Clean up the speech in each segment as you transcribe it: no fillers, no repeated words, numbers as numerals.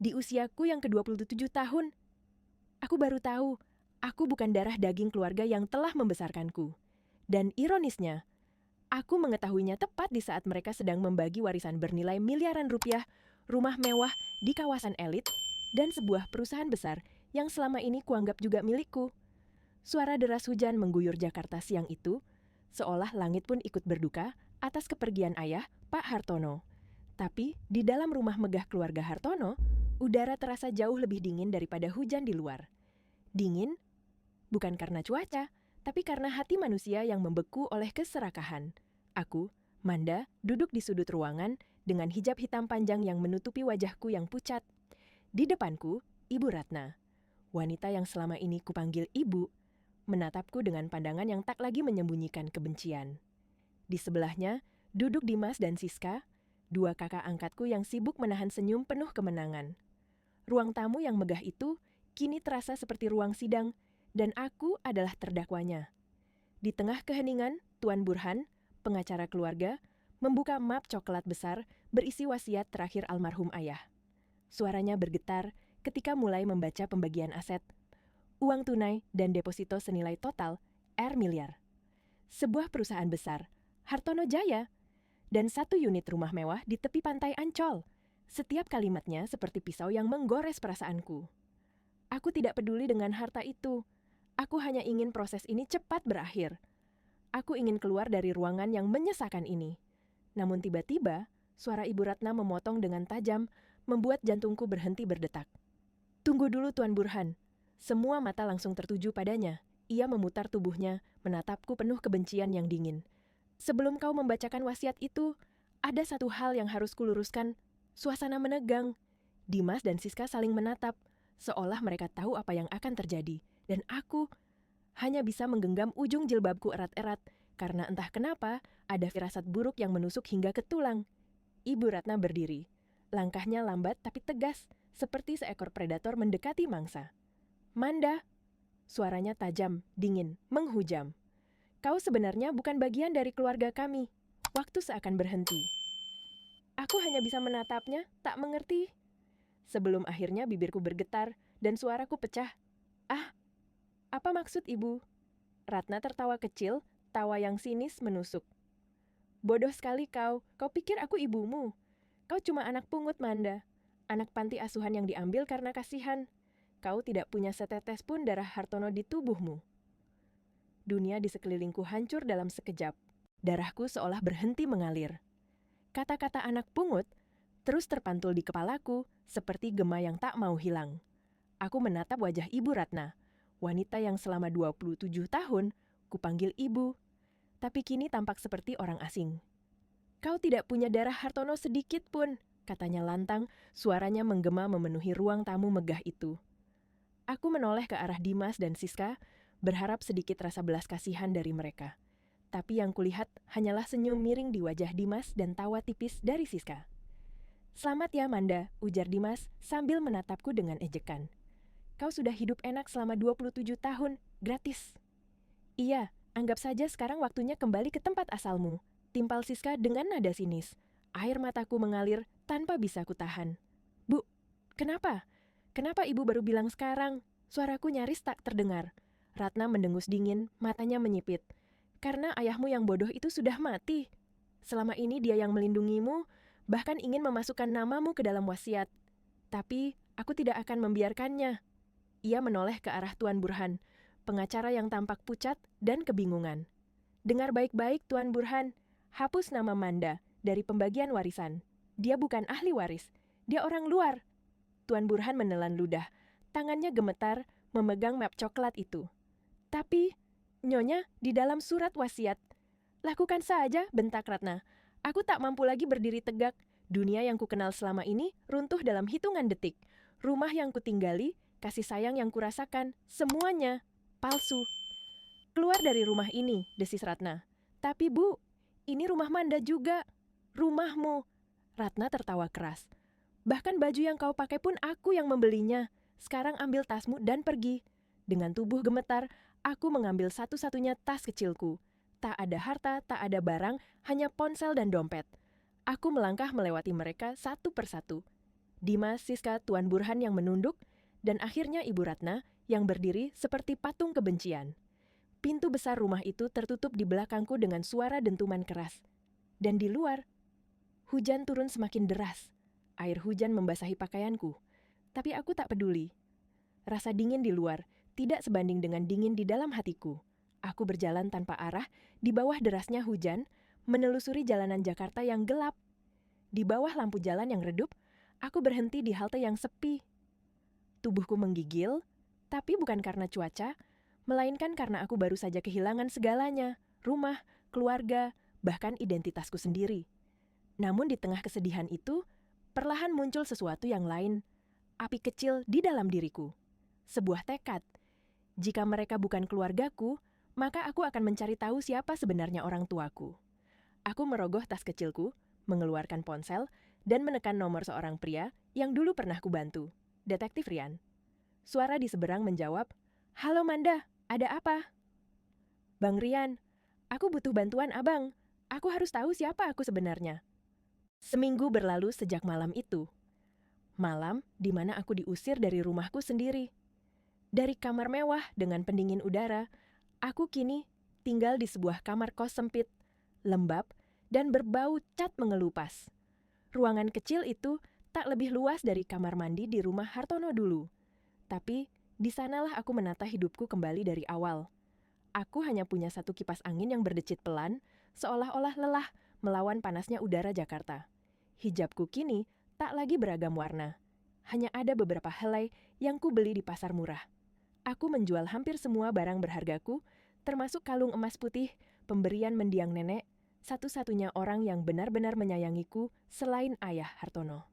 Di usiaku yang ke-27 tahun, aku baru tahu, aku bukan darah daging keluarga yang telah membesarkanku. Dan ironisnya, aku mengetahuinya tepat di saat mereka sedang membagi warisan bernilai miliaran rupiah, rumah mewah di kawasan elit, dan sebuah perusahaan besar yang selama ini kuanggap juga milikku. Suara deras hujan mengguyur Jakarta siang itu, seolah langit pun ikut berduka atas kepergian ayah, Pak Hartono. Tapi di dalam rumah megah keluarga Hartono, udara terasa jauh lebih dingin daripada hujan di luar. Dingin bukan karena cuaca, tapi karena hati manusia yang membeku oleh keserakahan. Aku, Manda, duduk di sudut ruangan dengan hijab hitam panjang yang menutupi wajahku yang pucat. Di depanku, Ibu Ratna. Wanita yang selama ini kupanggil ibu, menatapku dengan pandangan yang tak lagi menyembunyikan kebencian. Di sebelahnya, duduk Dimas dan Siska, dua kakak angkatku yang sibuk menahan senyum penuh kemenangan. Ruang tamu yang megah itu kini terasa seperti ruang sidang, dan aku adalah terdakwanya. Di tengah keheningan, Tuan Burhan, pengacara keluarga, membuka map coklat besar berisi wasiat terakhir almarhum ayah. Suaranya bergetar ketika mulai membaca pembagian aset, uang tunai dan deposito senilai total R miliar. Sebuah perusahaan besar, Hartono Jaya, dan satu unit rumah mewah di tepi pantai Ancol. Setiap kalimatnya seperti pisau yang menggores perasaanku. Aku tidak peduli dengan harta itu. Aku hanya ingin proses ini cepat berakhir. Aku ingin keluar dari ruangan yang menyesakan ini. Namun tiba-tiba, suara Ibu Ratna memotong dengan tajam, membuat jantungku berhenti berdetak. Tunggu dulu Tuan Burhan. Semua mata langsung tertuju padanya. Ia memutar tubuhnya, menatapku penuh kebencian yang dingin. Sebelum kau membacakan wasiat itu, ada satu hal yang harus kuluruskan. Suasana menegang. Dimas dan Siska saling menatap, seolah mereka tahu apa yang akan terjadi. Dan aku hanya bisa menggenggam ujung jilbabku erat-erat, karena entah kenapa ada firasat buruk yang menusuk hingga ke tulang. Ibu Ratna berdiri. Langkahnya lambat tapi tegas, seperti seekor predator mendekati mangsa. Manda, suaranya tajam, dingin, menghujam. Kau sebenarnya bukan bagian dari keluarga kami. Waktu seakan berhenti. Aku hanya bisa menatapnya, tak mengerti. Sebelum akhirnya bibirku bergetar dan suaraku pecah. Ah, apa maksud ibu? Ratna tertawa kecil, tawa yang sinis menusuk. Bodoh sekali kau pikir aku ibumu. Kau cuma anak pungut, Manda. Anak panti asuhan yang diambil karena kasihan. Kau tidak punya setetes pun darah Hartono di tubuhmu. Dunia di sekelilingku hancur dalam sekejap. Darahku seolah berhenti mengalir. Kata-kata anak pungut terus terpantul di kepalaku seperti gema yang tak mau hilang. Aku menatap wajah Ibu Ratna, wanita yang selama 27 tahun kupanggil ibu, tapi kini tampak seperti orang asing. Kau tidak punya darah Hartono sedikit pun, katanya lantang, suaranya menggema memenuhi ruang tamu megah itu. Aku menoleh ke arah Dimas dan Siska, berharap sedikit rasa belas kasihan dari mereka. Tapi yang kulihat hanyalah senyum miring di wajah Dimas dan tawa tipis dari Siska. Selamat ya Manda, ujar Dimas sambil menatapku dengan ejekan. Kau sudah hidup enak selama 27 tahun, gratis. Iya, anggap saja sekarang waktunya kembali ke tempat asalmu, timpal Siska dengan nada sinis. Air mataku mengalir tanpa bisa kutahan. Bu, kenapa? Kenapa ibu baru bilang sekarang? Suaraku nyaris tak terdengar. Ratna mendengus dingin, matanya menyipit. Karena ayahmu yang bodoh itu sudah mati. Selama ini dia yang melindungimu, bahkan ingin memasukkan namamu ke dalam wasiat. Tapi aku tidak akan membiarkannya. Ia menoleh ke arah Tuan Burhan, pengacara yang tampak pucat dan kebingungan. Dengar baik-baik Tuan Burhan, hapus nama Manda dari pembagian warisan. Dia bukan ahli waris, dia orang luar. Tuan Burhan menelan ludah. Tangannya gemetar memegang map coklat itu. Tapi, Nyonya, di dalam surat wasiat. Lakukan saja, bentak Ratna. Aku tak mampu lagi berdiri tegak. Dunia yang kukenal selama ini runtuh dalam hitungan detik. Rumah yang kutinggali, kasih sayang yang kurasakan, semuanya palsu. Keluar dari rumah ini, desis Ratna. Tapi Bu, ini rumah Manda juga. Rumahmu. Ratna tertawa keras. Bahkan baju yang kau pakai pun aku yang membelinya. Sekarang ambil tasmu dan pergi. Dengan tubuh gemetar, aku mengambil satu-satunya tas kecilku. Tak ada harta, tak ada barang, hanya ponsel dan dompet. Aku melangkah melewati mereka satu persatu. Dimas Siska Tuan Burhan yang menunduk, dan akhirnya Ibu Ratna yang berdiri seperti patung kebencian. Pintu besar rumah itu tertutup di belakangku dengan suara dentuman keras. Dan di luar, hujan turun semakin deras. Air hujan membasahi pakaianku. Tapi aku tak peduli. Rasa dingin di luar tidak sebanding dengan dingin di dalam hatiku. Aku berjalan tanpa arah di bawah derasnya hujan, menelusuri jalanan Jakarta yang gelap. Di bawah lampu jalan yang redup, aku berhenti di halte yang sepi. Tubuhku menggigil, tapi bukan karena cuaca, melainkan karena aku baru saja kehilangan segalanya, rumah, keluarga, bahkan identitasku sendiri. Namun di tengah kesedihan itu, perlahan muncul sesuatu yang lain, api kecil di dalam diriku. Sebuah tekad. Jika mereka bukan keluargaku, maka aku akan mencari tahu siapa sebenarnya orang tuaku. Aku merogoh tas kecilku, mengeluarkan ponsel, dan menekan nomor seorang pria yang dulu pernah kubantu, Detektif Rian. Suara di seberang menjawab, "Halo Manda, ada apa?" "Bang Rian, aku butuh bantuan abang. Aku harus tahu siapa aku sebenarnya." Seminggu berlalu sejak malam itu. Malam di mana aku diusir dari rumahku sendiri. Dari kamar mewah dengan pendingin udara, aku kini tinggal di sebuah kamar kos sempit, lembab, dan berbau cat mengelupas. Ruangan kecil itu tak lebih luas dari kamar mandi di rumah Hartono dulu. Tapi di sanalah aku menata hidupku kembali dari awal. Aku hanya punya satu kipas angin yang berdecit pelan, seolah-olah lelah melawan panasnya udara Jakarta. Hijabku kini tak lagi beragam warna. Hanya ada beberapa helai yang kubeli di pasar murah. Aku menjual hampir semua barang berhargaku, termasuk kalung emas putih, pemberian mendiang nenek, satu-satunya orang yang benar-benar menyayangiku selain ayah Hartono.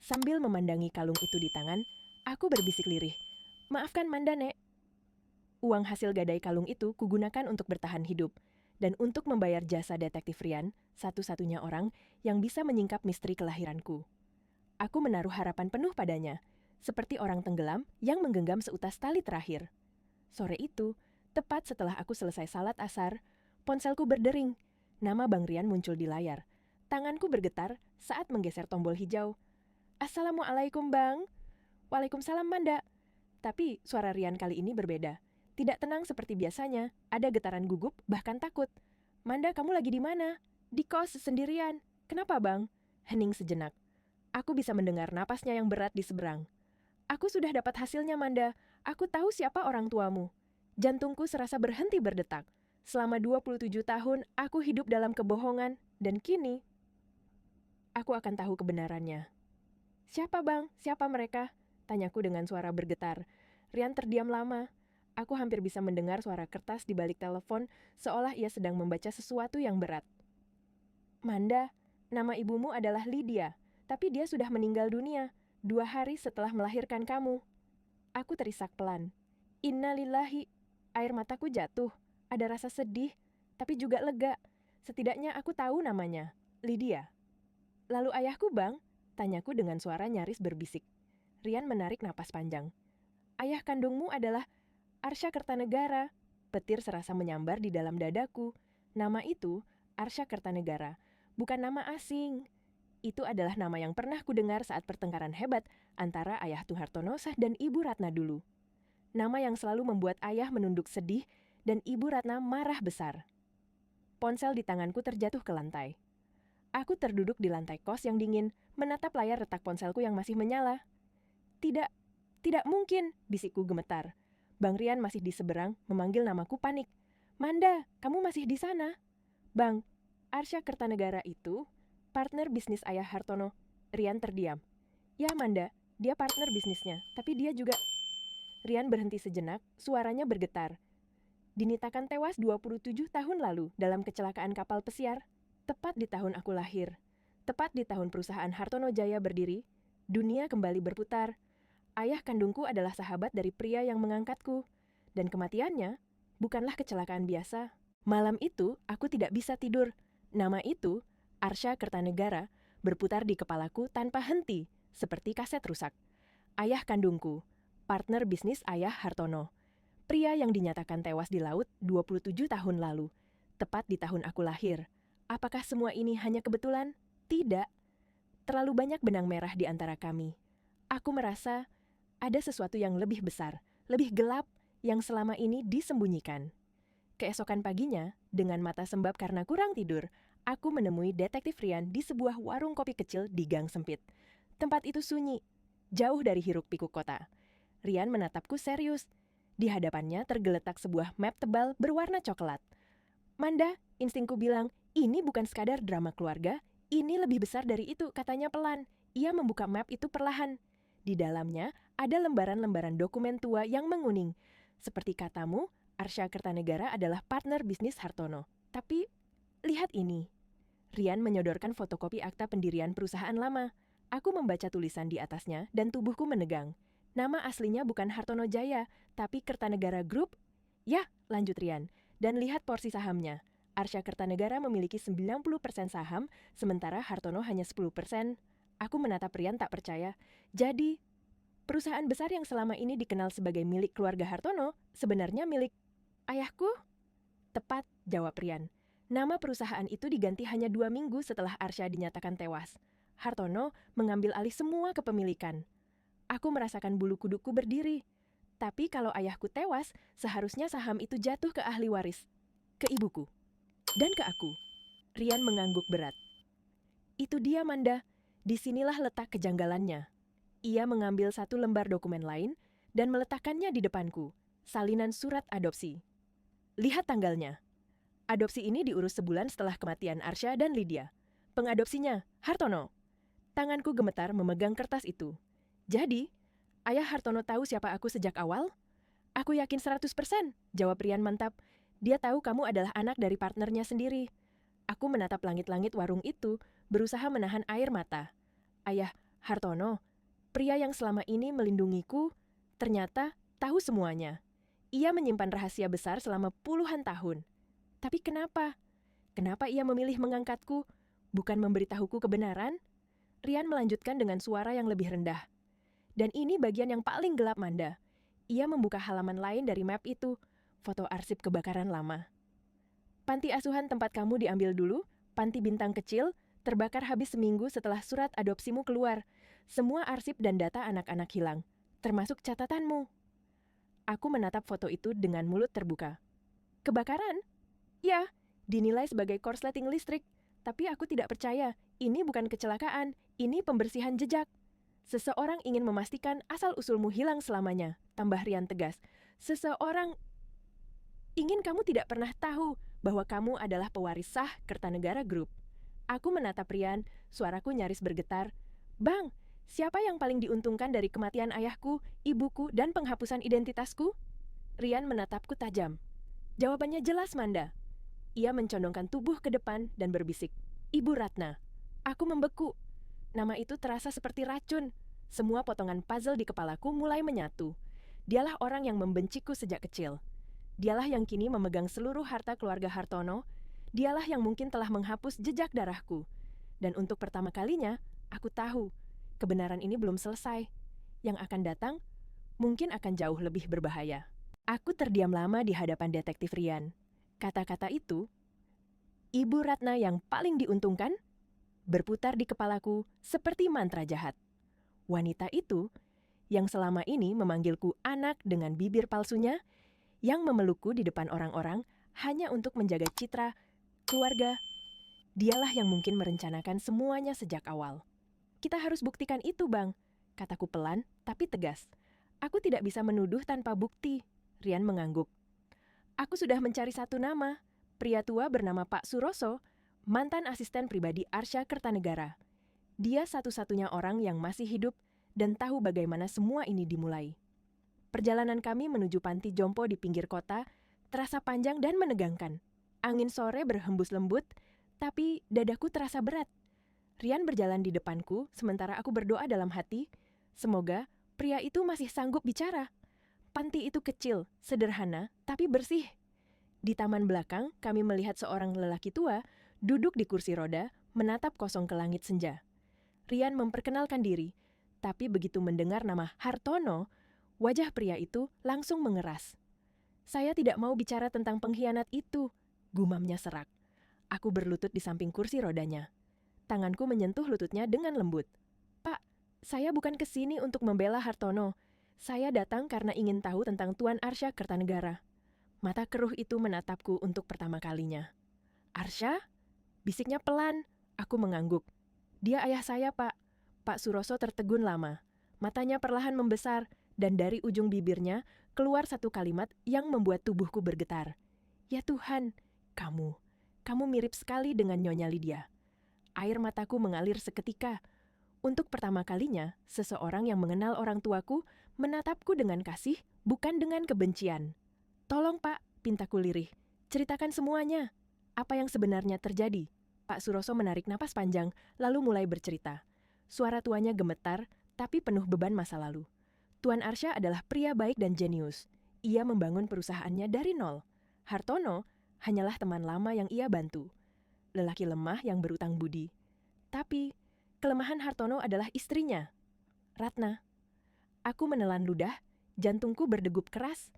Sambil memandangi kalung itu di tangan, aku berbisik lirih, "Maafkan Manda, Nek." Uang hasil gadai kalung itu kugunakan untuk bertahan hidup, dan untuk membayar jasa Detektif Rian, satu-satunya orang yang bisa menyingkap misteri kelahiranku. Aku menaruh harapan penuh padanya, seperti orang tenggelam yang menggenggam seutas tali terakhir. Sore itu, tepat setelah aku selesai salat asar, ponselku berdering. Nama Bang Rian muncul di layar. Tanganku bergetar saat menggeser tombol hijau. "Assalamualaikum, Bang." "Waalaikumsalam, Manda." Tapi suara Rian kali ini berbeda. Tidak tenang seperti biasanya, ada getaran gugup, bahkan takut. "Manda, kamu lagi di mana?" "Di kos, sendirian." "Kenapa, Bang?" Hening sejenak. Aku bisa mendengar napasnya yang berat di seberang. "Aku sudah dapat hasilnya, Manda. Aku tahu siapa orang tuamu." Jantungku serasa berhenti berdetak. Selama 27 tahun, aku hidup dalam kebohongan, dan kini aku akan tahu kebenarannya. "Siapa, Bang? Siapa mereka?" tanyaku dengan suara bergetar. Rian terdiam lama. Aku hampir bisa mendengar suara kertas di balik telepon, seolah ia sedang membaca sesuatu yang berat. "Manda, nama ibumu adalah Lydia, tapi dia sudah meninggal dunia 2 hari setelah melahirkan kamu." Aku terisak pelan. "Innalillahi." Air mataku jatuh. Ada rasa sedih, tapi juga lega. Setidaknya aku tahu namanya, Lydia. "Lalu ayahku, Bang?" tanyaku dengan suara nyaris berbisik. Rian menarik napas panjang. "Ayah kandungmu adalah Arsya Kertanegara." Petir serasa menyambar di dalam dadaku. Nama itu, Arsya Kertanegara, bukan nama asing. Itu adalah nama yang pernah kudengar saat pertengkaran hebat antara ayah Hartono dan Ibu Ratna dulu. Nama yang selalu membuat ayah menunduk sedih dan Ibu Ratna marah besar. Ponsel di tanganku terjatuh ke lantai. Aku terduduk di lantai kos yang dingin, menatap layar retak ponselku yang masih menyala. "Tidak, tidak mungkin," bisikku gemetar. Bang Rian masih di seberang, memanggil namaku panik. "Manda, kamu masih di sana?" "Bang, Arsya Kertanegara itu partner bisnis ayah Hartono." Rian terdiam. "Ya Manda, dia partner bisnisnya, tapi dia juga..." Rian berhenti sejenak, suaranya bergetar. "Dinitakan tewas 27 tahun lalu dalam kecelakaan kapal pesiar, tepat di tahun aku lahir. Tepat di tahun perusahaan Hartono Jaya berdiri, dunia kembali berputar. Ayah kandungku adalah sahabat dari pria yang mengangkatku, dan kematiannya bukanlah kecelakaan biasa. Malam itu aku tidak bisa tidur. Nama itu, Arsya Kertanegara, berputar di kepalaku tanpa henti, seperti kaset rusak. Ayah kandungku, partner bisnis ayah Hartono. Pria yang dinyatakan tewas di laut 27 tahun lalu, tepat di tahun aku lahir. Apakah semua ini hanya kebetulan? Tidak. Terlalu banyak benang merah di antara kami. Aku merasa ada sesuatu yang lebih besar, lebih gelap yang selama ini disembunyikan. Keesokan paginya, dengan mata sembab karena kurang tidur, aku menemui Detektif Rian di sebuah warung kopi kecil di gang sempit. Tempat itu sunyi, jauh dari hiruk-pikuk kota. Rian menatapku serius. Di hadapannya tergeletak sebuah map tebal berwarna coklat. Manda, instingku bilang, ini bukan sekadar drama keluarga, ini lebih besar dari itu, katanya pelan. Ia membuka map itu perlahan. Di dalamnya ada lembaran-lembaran dokumen tua yang menguning. Seperti katamu, Arsya Kertanegara adalah partner bisnis Hartono. Tapi, lihat ini. Rian menyodorkan fotokopi akta pendirian perusahaan lama. Aku membaca tulisan di atasnya dan tubuhku menegang. Nama aslinya bukan Hartono Jaya, tapi Kertanegara Group. Ya, lanjut Rian. Dan lihat porsi sahamnya. Arsya Kertanegara memiliki 90% saham, sementara Hartono hanya 10%. Aku menatap Rian tak percaya. Jadi, perusahaan besar yang selama ini dikenal sebagai milik keluarga Hartono, sebenarnya milik ayahku? Tepat, jawab Rian. Nama perusahaan itu diganti hanya 2 minggu setelah Arsya dinyatakan tewas. Hartono mengambil alih semua kepemilikan. Aku merasakan bulu kuduku berdiri. Tapi kalau ayahku tewas, seharusnya saham itu jatuh ke ahli waris. Ke ibuku. Dan ke aku. Rian mengangguk berat. Itu dia, Manda. Disinilah letak kejanggalannya. Ia mengambil satu lembar dokumen lain dan meletakkannya di depanku. Salinan surat adopsi. Lihat tanggalnya. Adopsi ini diurus sebulan setelah kematian Arsya dan Lydia. Pengadopsinya, Hartono. Tanganku gemetar memegang kertas itu. Jadi, ayah Hartono tahu siapa aku sejak awal? Aku yakin 100%, jawab Rian mantap. Dia tahu kamu adalah anak dari partnernya sendiri. Aku menatap langit-langit warung itu, berusaha menahan air mata. Ayah Hartono, pria yang selama ini melindungiku, ternyata tahu semuanya. Ia menyimpan rahasia besar selama puluhan tahun. Tapi kenapa? Kenapa ia memilih mengangkatku, bukan memberitahuku kebenaran? Rian melanjutkan dengan suara yang lebih rendah. Dan ini bagian yang paling gelap, Manda. Ia membuka halaman lain dari map itu, foto arsip kebakaran lama. Panti asuhan tempat kamu diambil dulu, panti bintang kecil, terbakar habis seminggu setelah surat adopsimu keluar. Semua arsip dan data anak-anak hilang, termasuk catatanmu. Aku menatap foto itu dengan mulut terbuka. Kebakaran? Ya, dinilai sebagai korsleting listrik. Tapi aku tidak percaya, ini bukan kecelakaan, ini pembersihan jejak. Seseorang ingin memastikan asal-usulmu hilang selamanya, tambah Rian tegas. Seseorang ingin kamu tidak pernah tahu bahwa kamu adalah pewaris sah Kertanegara Group. Aku menatap Rian, suaraku nyaris bergetar. Bang, siapa yang paling diuntungkan dari kematian ayahku, ibuku, dan penghapusan identitasku? Rian menatapku tajam. Jawabannya jelas, Manda. Ia mencondongkan tubuh ke depan dan berbisik. Ibu Ratna. Aku membeku. Nama itu terasa seperti racun. Semua potongan puzzle di kepalaku mulai menyatu. Dialah orang yang membenciku sejak kecil. Dialah yang kini memegang seluruh harta keluarga Hartono. Dialah yang mungkin telah menghapus jejak darahku. Dan untuk pertama kalinya, aku tahu, kebenaran ini belum selesai. Yang akan datang, mungkin akan jauh lebih berbahaya. Aku terdiam lama di hadapan Detektif Rian. Kata-kata itu, Ibu Ratna yang paling diuntungkan, berputar di kepalaku seperti mantra jahat. Wanita itu, yang selama ini memanggilku anak dengan bibir palsunya, yang memelukku di depan orang-orang hanya untuk menjaga citra keluarga, dialah yang mungkin merencanakan semuanya sejak awal. Kita harus buktikan itu, Bang, kataku pelan tapi tegas. Aku tidak bisa menuduh tanpa bukti, Rian mengangguk. Aku sudah mencari satu nama, pria tua bernama Pak Suroso, mantan asisten pribadi Arsya Kertanegara. Dia satu-satunya orang yang masih hidup dan tahu bagaimana semua ini dimulai. Perjalanan kami menuju panti jompo di pinggir kota terasa panjang dan menegangkan. Angin sore berhembus lembut, tapi dadaku terasa berat. Rian berjalan di depanku, sementara aku berdoa dalam hati, semoga pria itu masih sanggup bicara. Panti itu kecil, sederhana, tapi bersih. Di taman belakang, kami melihat seorang lelaki tua duduk di kursi roda, menatap kosong ke langit senja. Rian memperkenalkan diri, tapi begitu mendengar nama Hartono, wajah pria itu langsung mengeras. Saya tidak mau bicara tentang pengkhianat itu, gumamnya serak. Aku berlutut di samping kursi rodanya. Tanganku menyentuh lututnya dengan lembut. "Pak, saya bukan kesini untuk membela Hartono. Saya datang karena ingin tahu tentang Tuan Arsya Kertanegara." Mata keruh itu menatapku untuk pertama kalinya. "Arsya?" Bisiknya pelan. Aku mengangguk. "Dia ayah saya, Pak." Pak Suroso tertegun lama. Matanya perlahan membesar, dan dari ujung bibirnya keluar satu kalimat yang membuat tubuhku bergetar. "Ya Tuhan, kamu mirip sekali dengan Nyonya Lydia." Air mataku mengalir seketika. Untuk pertama kalinya, seseorang yang mengenal orang tuaku menatapku dengan kasih, bukan dengan kebencian. "Tolong, Pak," pintaku lirih. "Ceritakan semuanya. Apa yang sebenarnya terjadi?" Pak Suroso menarik napas panjang, lalu mulai bercerita. Suara tuanya gemetar, tapi penuh beban masa lalu. Tuan Arsya adalah pria baik dan jenius. Ia membangun perusahaannya dari nol. Hartono hanyalah teman lama yang ia bantu. Lelaki lemah yang berutang budi. Tapi, kelemahan Hartono adalah istrinya, Ratna. Aku menelan ludah, jantungku berdegup keras.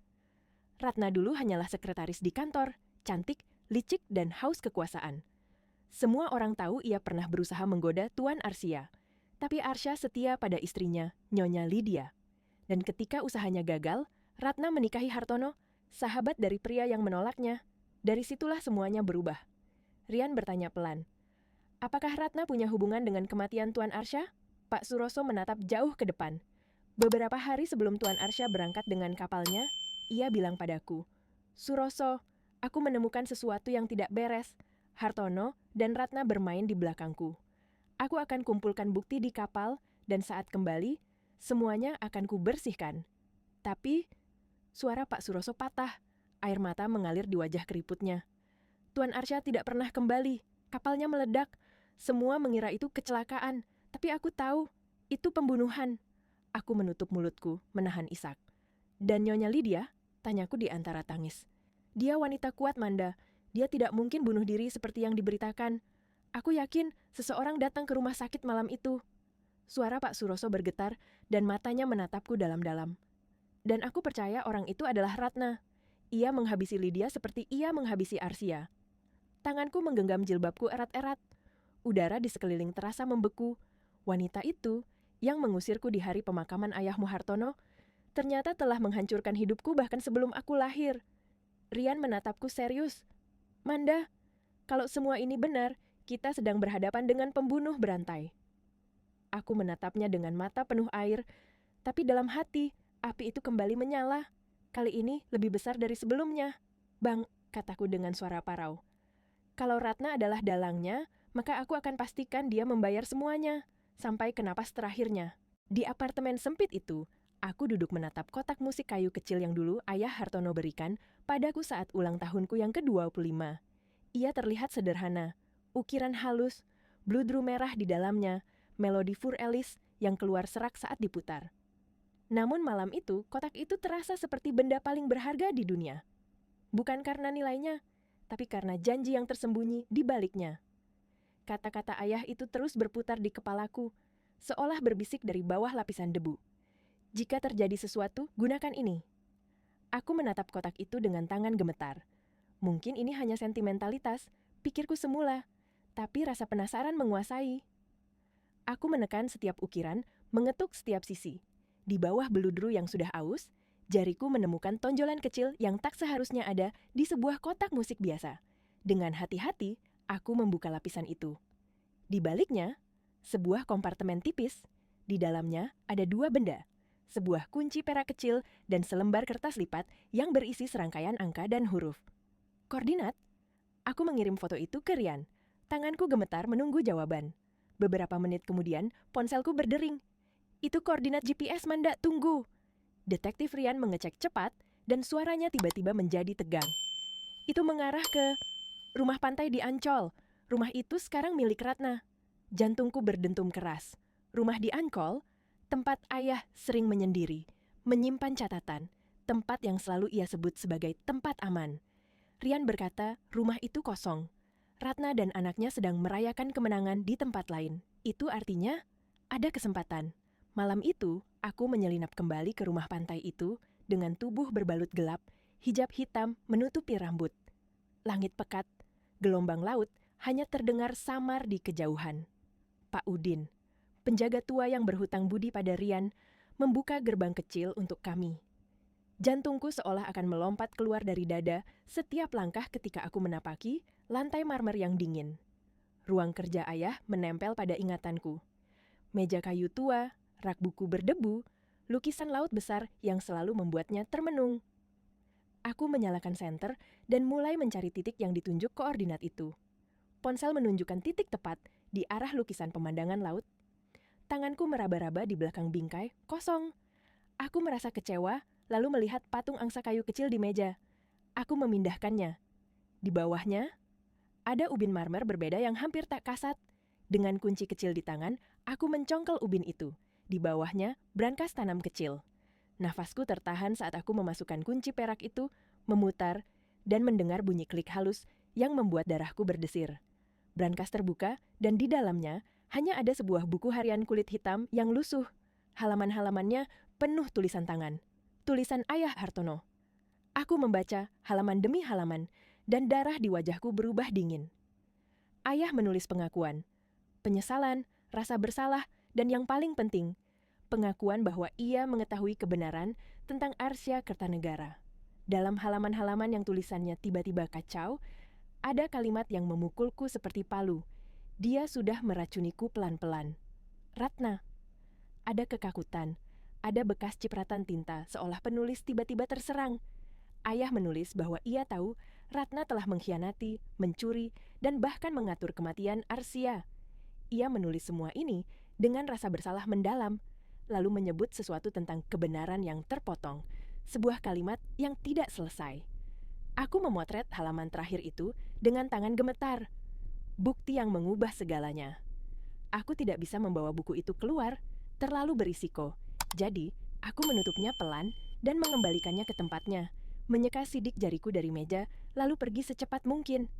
Ratna dulu hanyalah sekretaris di kantor, cantik, licik, dan haus kekuasaan. Semua orang tahu ia pernah berusaha menggoda Tuan Arsya. Tapi Arsya setia pada istrinya, Nyonya Lydia. Dan ketika usahanya gagal, Ratna menikahi Hartono, sahabat dari pria yang menolaknya. Dari situlah semuanya berubah. Rian bertanya pelan, "Apakah Ratna punya hubungan dengan kematian Tuan Arsya?" Pak Suroso menatap jauh ke depan. "Beberapa hari sebelum Tuan Arsya berangkat dengan kapalnya, ia bilang padaku, 'Suroso, aku menemukan sesuatu yang tidak beres. Hartono dan Ratna bermain di belakangku. Aku akan kumpulkan bukti di kapal, dan saat kembali, semuanya akan kubersihkan.' Tapi," suara Pak Suroso patah. Air mata mengalir di wajah keriputnya. "Tuan Arsya tidak pernah kembali. Kapalnya meledak. Semua mengira itu kecelakaan. Tapi aku tahu, itu pembunuhan." Aku menutup mulutku, menahan isak. "Dan Nyonya Lydia?" tanyaku di antara tangis. "Dia wanita kuat, Manda. Dia tidak mungkin bunuh diri seperti yang diberitakan. Aku yakin seseorang datang ke rumah sakit malam itu." Suara Pak Suroso bergetar dan matanya menatapku dalam-dalam. "Dan aku percaya orang itu adalah Ratna. Ia menghabisi Lydia seperti ia menghabisi Arsya." Tanganku menggenggam jilbabku erat-erat. Udara di sekeliling terasa membeku. Wanita itu, yang mengusirku di hari pemakaman ayahmu Hartono, ternyata telah menghancurkan hidupku bahkan sebelum aku lahir. Rian menatapku serius. "Manda, kalau semua ini benar, kita sedang berhadapan dengan pembunuh berantai." Aku menatapnya dengan mata penuh air, tapi dalam hati, api itu kembali menyala. Kali ini lebih besar dari sebelumnya. "Bang," kataku dengan suara parau. "Kalau Ratna adalah dalangnya, maka aku akan pastikan dia membayar semuanya, sampai ke napas terakhirnya." Di apartemen sempit itu, aku duduk menatap kotak musik kayu kecil yang dulu ayah Hartono berikan padaku saat ulang tahunku yang ke-25. Ia terlihat sederhana, ukiran halus, bludru merah di dalamnya, melodi Fur Ellis yang keluar serak saat diputar. Namun malam itu, kotak itu terasa seperti benda paling berharga di dunia. Bukan karena nilainya, tapi karena janji yang tersembunyi di baliknya. Kata-kata ayah itu terus berputar di kepalaku, seolah berbisik dari bawah lapisan debu. "Jika terjadi sesuatu, gunakan ini." Aku menatap kotak itu dengan tangan gemetar. Mungkin ini hanya sentimentalitas, pikirku semula, tapi rasa penasaran menguasai. Aku menekan setiap ukiran, mengetuk setiap sisi. Di bawah beludru yang sudah aus, jariku menemukan tonjolan kecil yang tak seharusnya ada di sebuah kotak musik biasa. Dengan hati-hati, aku membuka lapisan itu. Di baliknya, sebuah kompartemen tipis. Di dalamnya ada dua benda, sebuah kunci perak kecil dan selembar kertas lipat yang berisi serangkaian angka dan huruf. "Koordinat?" Aku mengirim foto itu ke Rian. Tanganku gemetar menunggu jawaban. Beberapa menit kemudian, ponselku berdering. "Itu koordinat GPS, Manda, tunggu." Detektif Rian mengecek cepat dan suaranya tiba-tiba menjadi tegang. "Itu mengarah ke rumah pantai di Ancol. Rumah itu sekarang milik Ratna." Jantungku berdentum keras. Rumah di Ancol, tempat ayah sering menyendiri, menyimpan catatan, tempat yang selalu ia sebut sebagai tempat aman. Rian berkata rumah itu kosong. Ratna dan anaknya sedang merayakan kemenangan di tempat lain. Itu artinya ada kesempatan. Malam itu, aku menyelinap kembali ke rumah pantai itu dengan tubuh berbalut gelap, hijab hitam menutupi rambut. Langit pekat, gelombang laut hanya terdengar samar di kejauhan. Pak Udin, penjaga tua yang berhutang budi pada Rian, membuka gerbang kecil untuk kami. Jantungku seolah akan melompat keluar dari dada setiap langkah ketika aku menapaki lantai marmer yang dingin. Ruang kerja ayah menempel pada ingatanku. Meja kayu tua, rak buku berdebu, lukisan laut besar yang selalu membuatnya termenung. Aku menyalakan senter dan mulai mencari titik yang ditunjuk koordinat itu. Ponsel menunjukkan titik tepat di arah lukisan pemandangan laut. Tanganku meraba-raba di belakang bingkai, kosong. Aku merasa kecewa, lalu melihat patung angsa kayu kecil di meja. Aku memindahkannya. Di bawahnya, ada ubin marmer berbeda yang hampir tak kasat. Dengan kunci kecil di tangan, aku mencongkel ubin itu. Di bawahnya, brankas tanam kecil. Nafasku tertahan saat aku memasukkan kunci perak itu, memutar, dan mendengar bunyi klik halus yang membuat darahku berdesir. Brankas terbuka, dan di dalamnya hanya ada sebuah buku harian kulit hitam yang lusuh. Halaman-halamannya penuh tulisan tangan. Tulisan Ayah Hartono. Aku membaca halaman demi halaman, dan darah di wajahku berubah dingin. Ayah menulis pengakuan, penyesalan, rasa bersalah, dan yang paling penting, pengakuan bahwa ia mengetahui kebenaran tentang Arsya Kertanegara. Dalam halaman-halaman yang tulisannya tiba-tiba kacau, ada kalimat yang memukulku seperti palu. Dia sudah meracuniku pelan-pelan. Ratna. Ada kekakutan, ada bekas cipratan tinta seolah penulis tiba-tiba terserang. Ayah menulis bahwa ia tahu Ratna telah mengkhianati, mencuri, dan bahkan mengatur kematian Arsya. Ia menulis semua ini dengan rasa bersalah mendalam, lalu menyebut sesuatu tentang kebenaran yang terpotong, sebuah kalimat yang tidak selesai. Aku memotret halaman terakhir itu dengan tangan gemetar. Bukti yang mengubah segalanya. Aku tidak bisa membawa buku itu keluar, terlalu berisiko. Jadi, aku menutupnya pelan dan mengembalikannya ke tempatnya, menyeka sidik jariku dari meja, lalu pergi secepat mungkin.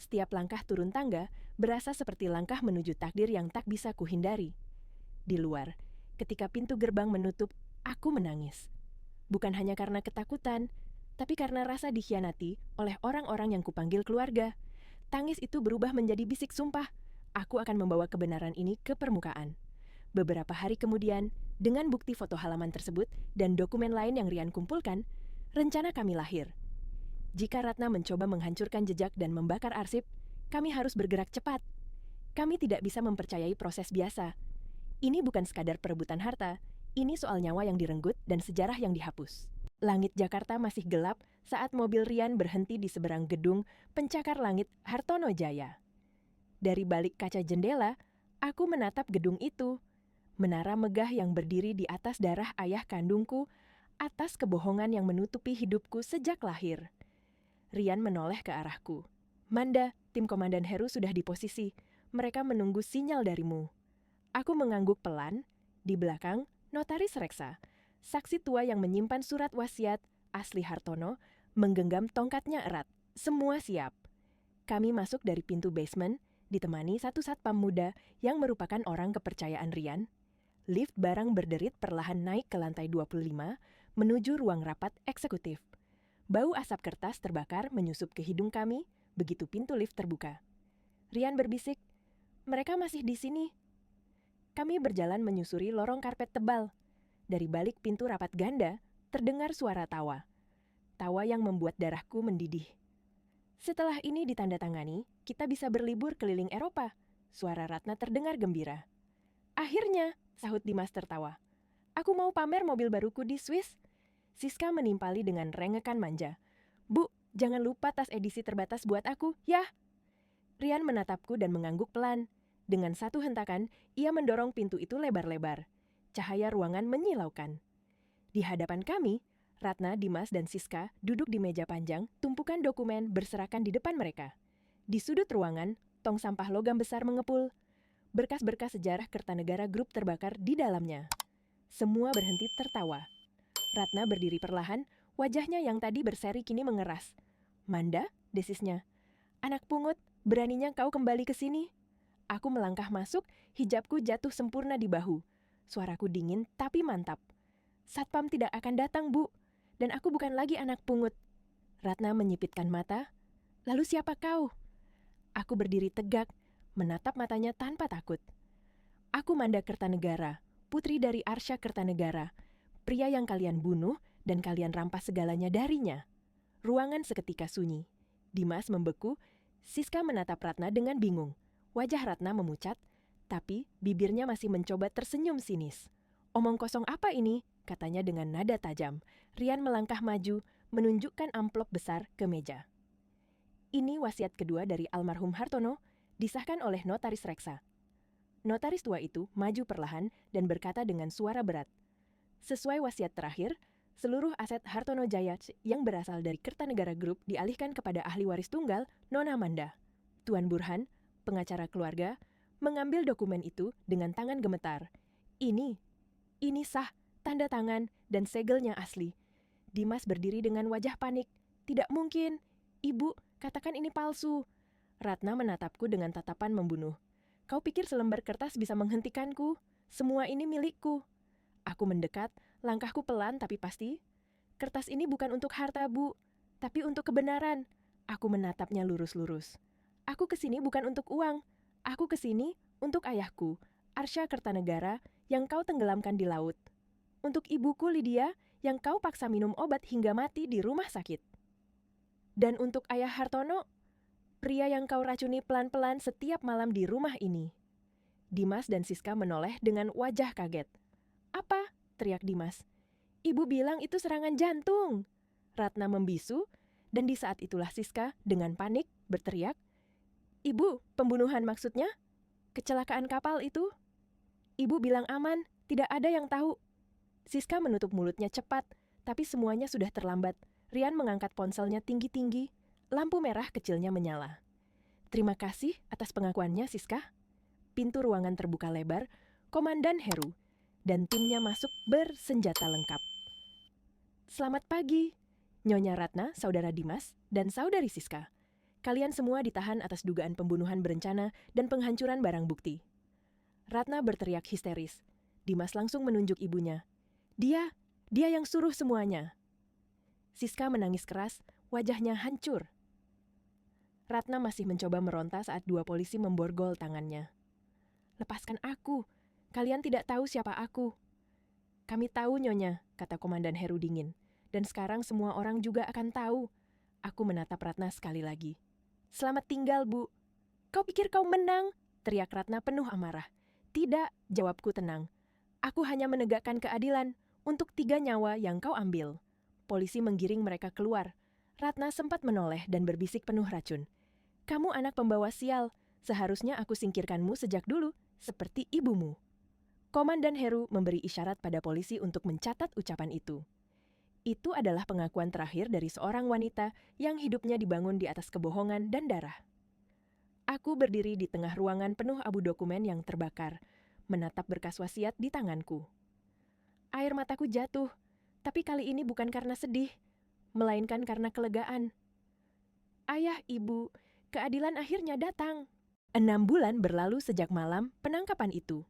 Setiap langkah turun tangga berasa seperti langkah menuju takdir yang tak bisa kuhindari. Di luar, ketika pintu gerbang menutup, aku menangis. Bukan hanya karena ketakutan, tapi karena rasa dikhianati oleh orang-orang yang kupanggil keluarga. Tangis itu berubah menjadi bisik sumpah. Aku akan membawa kebenaran ini ke permukaan. Beberapa hari kemudian, dengan bukti foto halaman tersebut dan dokumen lain yang Rian kumpulkan, rencana kami lahir. Jika Ratna mencoba menghancurkan jejak dan membakar arsip, kami harus bergerak cepat. Kami tidak bisa mempercayai proses biasa. Ini bukan sekadar perebutan harta, ini soal nyawa yang direnggut dan sejarah yang dihapus. Langit Jakarta masih gelap saat mobil Rian berhenti di seberang gedung pencakar langit Hartono Jaya. Dari balik kaca jendela, aku menatap gedung itu. Menara megah yang berdiri di atas darah ayah kandungku, atas kebohongan yang menutupi hidupku sejak lahir. Rian menoleh ke arahku. Manda, tim Komandan Heru sudah di posisi. Mereka menunggu sinyal darimu. Aku mengangguk pelan. Di belakang, Notaris Reksa, saksi tua yang menyimpan surat wasiat asli Hartono, menggenggam tongkatnya erat. Semua siap. Kami masuk dari pintu basement, ditemani satu satpam muda yang merupakan orang kepercayaan Rian. Lift barang berderit perlahan naik ke lantai 25, menuju ruang rapat eksekutif. Bau asap kertas terbakar menyusup ke hidung kami begitu pintu lift terbuka. Rian berbisik, "Mereka masih di sini." Kami berjalan menyusuri lorong karpet tebal. Dari balik pintu rapat ganda, terdengar suara tawa. Tawa yang membuat darahku mendidih. "Setelah ini ditandatangani, kita bisa berlibur keliling Eropa." Suara Ratna terdengar gembira. "Akhirnya," sahut Dimas tertawa. "Aku mau pamer mobil baruku di Swiss." Siska menimpali dengan rengekan manja. "Bu, jangan lupa tas edisi terbatas buat aku, ya." Rian menatapku dan mengangguk pelan. Dengan satu hentakan, ia mendorong pintu itu lebar-lebar. Cahaya ruangan menyilaukan. Di hadapan kami, Ratna, Dimas, dan Siska duduk di meja panjang, tumpukan dokumen berserakan di depan mereka. Di sudut ruangan, tong sampah logam besar mengepul. Berkas-berkas sejarah Kertanegara Grup terbakar di dalamnya. Semua berhenti tertawa. Ratna berdiri perlahan, wajahnya yang tadi berseri kini mengeras. "Manda," desisnya. "Anak pungut, beraninya kau kembali ke sini?" Aku melangkah masuk, hijabku jatuh sempurna di bahu. Suaraku dingin tapi mantap. "Satpam tidak akan datang, Bu. Dan aku bukan lagi anak pungut." Ratna menyipitkan mata. "Lalu siapa kau?" Aku berdiri tegak, menatap matanya tanpa takut. Aku Manda Kertanegara, putri dari Arsya Kertanegara, pria yang kalian bunuh dan kalian rampas segalanya darinya. Ruangan seketika sunyi. Dimas membeku, Siska menatap Ratna dengan bingung. Wajah Ratna memucat, tapi bibirnya masih mencoba tersenyum sinis. Omong kosong apa ini? Katanya dengan nada tajam. Rian melangkah maju, menunjukkan amplop besar ke meja. Ini wasiat kedua dari almarhum Hartono, disahkan oleh Notaris Reksa. Notaris tua itu maju perlahan dan berkata dengan suara berat. Sesuai wasiat terakhir, seluruh aset Hartono Jaya yang berasal dari Kertanegara Group dialihkan kepada ahli waris tunggal, Nona Manda. Tuan Burhan, pengacara keluarga, mengambil dokumen itu dengan tangan gemetar. Ini sah, tanda tangan, dan segelnya asli. Dimas berdiri dengan wajah panik. Tidak mungkin. Ibu, katakan ini palsu. Ratna menatapku dengan tatapan membunuh. Kau pikir selembar kertas bisa menghentikanku? Semua ini milikku. Aku mendekat, langkahku pelan tapi pasti. Kertas ini bukan untuk harta, Bu, tapi untuk kebenaran. Aku menatapnya lurus-lurus. Aku kesini bukan untuk uang. Aku kesini untuk ayahku, Arsya Kertanegara, yang kau tenggelamkan di laut. Untuk ibuku, Lydia, yang kau paksa minum obat hingga mati di rumah sakit. Dan untuk ayah Hartono, pria yang kau racuni pelan-pelan setiap malam di rumah ini. Dimas dan Siska menoleh dengan wajah kaget. Apa? Teriak Dimas. Ibu bilang itu serangan jantung. Ratna membisu, dan di saat itulah Siska dengan panik berteriak. Ibu, pembunuhan maksudnya? Kecelakaan kapal itu? Ibu bilang aman, tidak ada yang tahu. Siska menutup mulutnya cepat, tapi semuanya sudah terlambat. Rian mengangkat ponselnya tinggi-tinggi. Lampu merah kecilnya menyala. Terima kasih atas pengakuannya, Siska. Pintu ruangan terbuka lebar, Komandan Heru dan timnya masuk bersenjata lengkap. Selamat pagi, Nyonya Ratna, Saudara Dimas, dan Saudari Siska. Kalian semua ditahan atas dugaan pembunuhan berencana dan penghancuran barang bukti. Ratna berteriak histeris. Dimas langsung menunjuk ibunya. Dia yang suruh semuanya. Siska menangis keras, wajahnya hancur. Ratna masih mencoba meronta saat dua polisi memborgol tangannya. Lepaskan aku, kalian tidak tahu siapa aku. Kami tahu, Nyonya, kata Komandan Heru dingin. Dan sekarang semua orang juga akan tahu. Aku menatap Ratna sekali lagi. Selamat tinggal, Bu. Kau pikir kau menang? Teriak Ratna penuh amarah. Tidak, jawabku tenang. Aku hanya menegakkan keadilan untuk 3 nyawa yang kau ambil. Polisi menggiring mereka keluar. Ratna sempat menoleh dan berbisik penuh racun. Kamu anak pembawa sial, seharusnya aku singkirkanmu sejak dulu, seperti ibumu. Komandan Heru memberi isyarat pada polisi untuk mencatat ucapan itu. Itu adalah pengakuan terakhir dari seorang wanita yang hidupnya dibangun di atas kebohongan dan darah. Aku berdiri di tengah ruangan penuh abu dokumen yang terbakar, menatap berkas wasiat di tanganku. Air mataku jatuh, tapi kali ini bukan karena sedih, melainkan karena kelegaan. Ayah, Ibu, keadilan akhirnya datang. 6 bulan berlalu sejak malam penangkapan itu.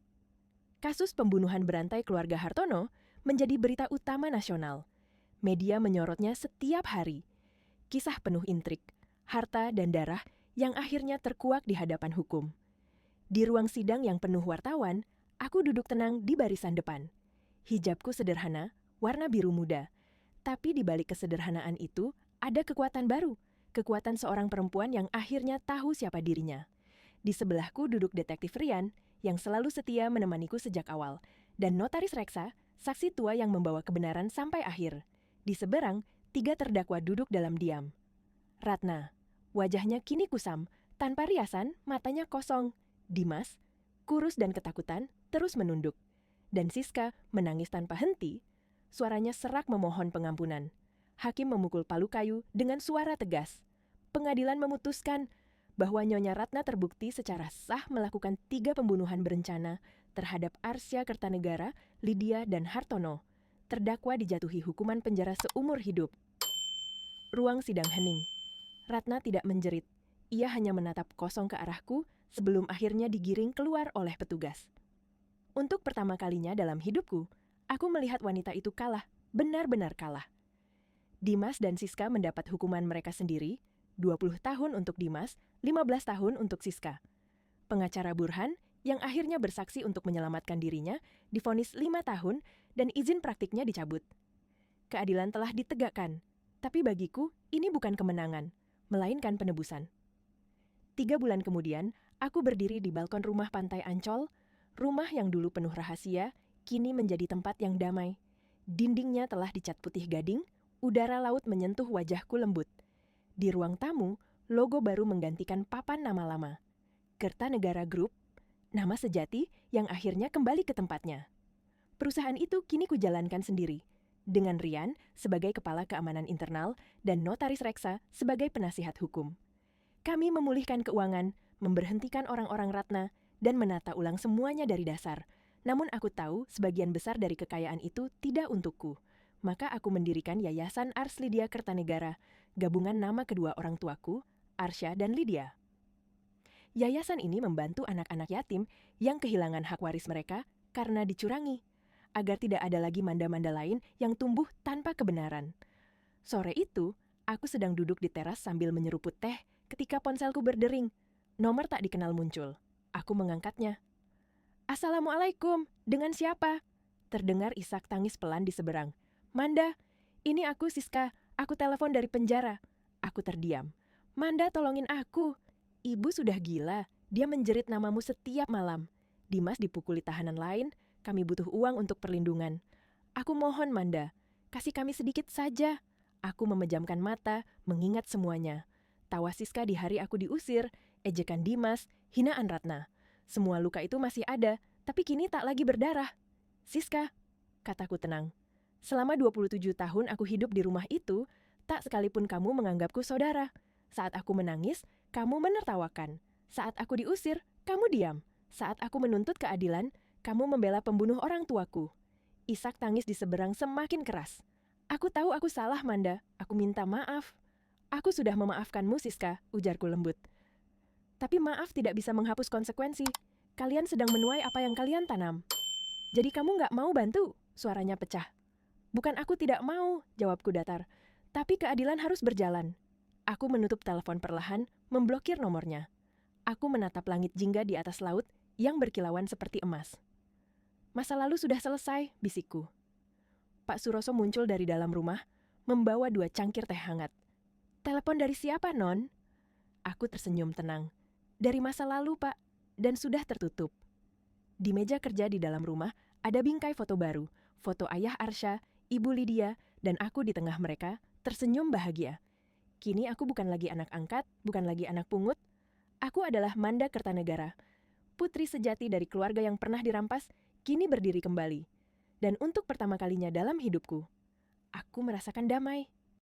Kasus pembunuhan berantai keluarga Hartono menjadi berita utama nasional. Media menyorotnya setiap hari. Kisah penuh intrik, harta dan darah yang akhirnya terkuak di hadapan hukum. Di ruang sidang yang penuh wartawan, aku duduk tenang di barisan depan. Hijabku sederhana, warna biru muda. Tapi di balik kesederhanaan itu, ada kekuatan baru. Kekuatan seorang perempuan yang akhirnya tahu siapa dirinya. Di sebelahku duduk detektif Rian, yang selalu setia menemaniku sejak awal, dan Notaris Reksa, saksi tua yang membawa kebenaran sampai akhir. Di seberang, 3 terdakwa duduk dalam diam. Ratna, wajahnya kini kusam, tanpa riasan, matanya kosong. Dimas, kurus dan ketakutan, terus menunduk. Dan Siska menangis tanpa henti, suaranya serak memohon pengampunan. Hakim memukul palu kayu dengan suara tegas. Pengadilan memutuskan bahwa Nyonya Ratna terbukti secara sah melakukan 3 pembunuhan berencana terhadap Arsya Kertanegara, Lydia, dan Hartono. Terdakwa dijatuhi hukuman penjara seumur hidup. Ruang sidang hening. Ratna tidak menjerit. Ia hanya menatap kosong ke arahku sebelum akhirnya digiring keluar oleh petugas. Untuk pertama kalinya dalam hidupku, aku melihat wanita itu kalah, benar-benar kalah. Dimas dan Siska mendapat hukuman mereka sendiri, 20 tahun untuk Dimas, 15 tahun untuk Siska. Pengacara Burhan yang akhirnya bersaksi untuk menyelamatkan dirinya, divonis 5 tahun dan izin praktiknya dicabut. Keadilan telah ditegakkan, tapi bagiku ini bukan kemenangan, melainkan penebusan. 3 bulan kemudian, aku berdiri di balkon rumah pantai Ancol, rumah yang dulu penuh rahasia, kini menjadi tempat yang damai. Dindingnya telah dicat putih gading, udara laut menyentuh wajahku lembut. Di ruang tamu, logo baru menggantikan papan nama lama. Kertanegara Group, nama sejati yang akhirnya kembali ke tempatnya. Perusahaan itu kini kujalankan sendiri, dengan Rian sebagai Kepala Keamanan Internal dan Notaris Reksa sebagai penasihat hukum. Kami memulihkan keuangan, memberhentikan orang-orang Ratna, dan menata ulang semuanya dari dasar. Namun aku tahu sebagian besar dari kekayaan itu tidak untukku. Maka aku mendirikan Yayasan Ars Lydia Kertanegara, gabungan nama kedua orang tuaku, Arsya dan Lydia. Yayasan ini membantu anak-anak yatim yang kehilangan hak waris mereka karena dicurangi, agar tidak ada lagi manda-manda lain yang tumbuh tanpa kebenaran. Sore itu, aku sedang duduk di teras sambil menyeruput teh ketika ponselku berdering. Nomor tak dikenal muncul. Aku mengangkatnya. "Assalamualaikum, dengan siapa?" Terdengar isak tangis pelan di seberang. "Manda, ini aku Siska, aku telepon dari penjara." Aku terdiam. "Manda, tolongin aku. Ibu sudah gila, dia menjerit namamu setiap malam. Dimas dipukuli tahanan lain, kami butuh uang untuk perlindungan. Aku mohon Manda, kasih kami sedikit saja." Aku memejamkan mata, mengingat semuanya. Tawa Siska di hari aku diusir, ejekan Dimas, hinaan Ratna. Semua luka itu masih ada, tapi kini tak lagi berdarah. "Siska," kataku tenang. "Selama 27 tahun aku hidup di rumah itu, tak sekalipun kamu menganggapku saudara. Saat aku menangis, kamu menertawakan. Saat aku diusir, kamu diam. Saat aku menuntut keadilan, kamu membela pembunuh orang tuaku." Isak tangis di seberang semakin keras. "Aku tahu aku salah, Manda. Aku minta maaf." "Aku sudah memaafkanmu, Siska," ujarku lembut. "Tapi maaf tidak bisa menghapus konsekuensi. Kalian sedang menuai apa yang kalian tanam." "Jadi kamu nggak mau bantu?" Suaranya pecah. "Bukan aku tidak mau," jawabku datar. "Tapi keadilan harus berjalan." Aku menutup telepon perlahan, memblokir nomornya. Aku menatap langit jingga di atas laut yang berkilauan seperti emas. "Masa lalu sudah selesai," bisikku. Pak Suroso muncul dari dalam rumah, membawa 2 cangkir teh hangat. "Telepon dari siapa, Non?" Aku tersenyum tenang. "Dari masa lalu, Pak, dan sudah tertutup." Di meja kerja di dalam rumah, ada bingkai foto baru, foto ayah Arsya, ibu Lydia, dan aku di tengah mereka, tersenyum bahagia. Kini aku bukan lagi anak angkat, bukan lagi anak pungut. Aku adalah Manda Kertanegara, putri sejati dari keluarga yang pernah dirampas, kini berdiri kembali. Dan untuk pertama kalinya dalam hidupku, aku merasakan damai.